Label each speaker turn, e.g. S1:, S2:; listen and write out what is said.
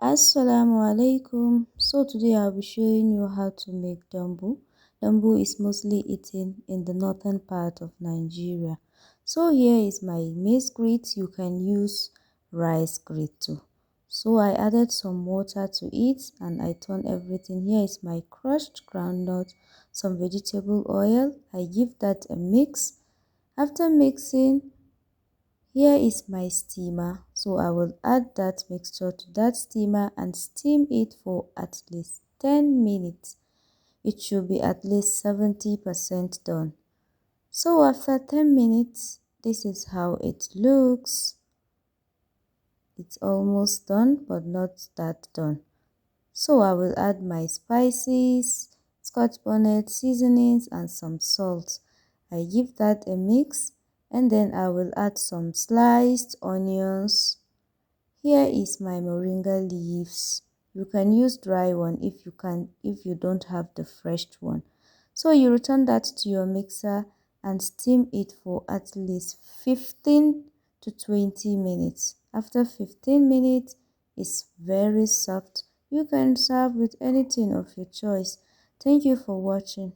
S1: Assalamu alaikum. So today I'll be showing you how to make dambu. Dambu is mostly eaten in the northern part of Nigeria. So here is my maize grit. You can use rice grit too. So I added some water to it and I turned everything. Here is my crushed groundnut, some vegetable oil. I give that a mix. After mixing, here is my steamer, so I will add that mixture to that steamer and steam it for at least 10 minutes. It should be at least 70% done. So after 10 minutes, this is how it looks. It's almost done, but not that done. So I will add my spices, scotch bonnet, seasonings and some salt. I give that a mix and then I will add some sliced onions. Here is my moringa leaves. You can use dry one if you don't have the fresh one. So you return that to your mixer and steam it for at least 15 to 20 minutes. After 15 minutes, it's very soft. You can serve with anything of your choice. Thank you for watching.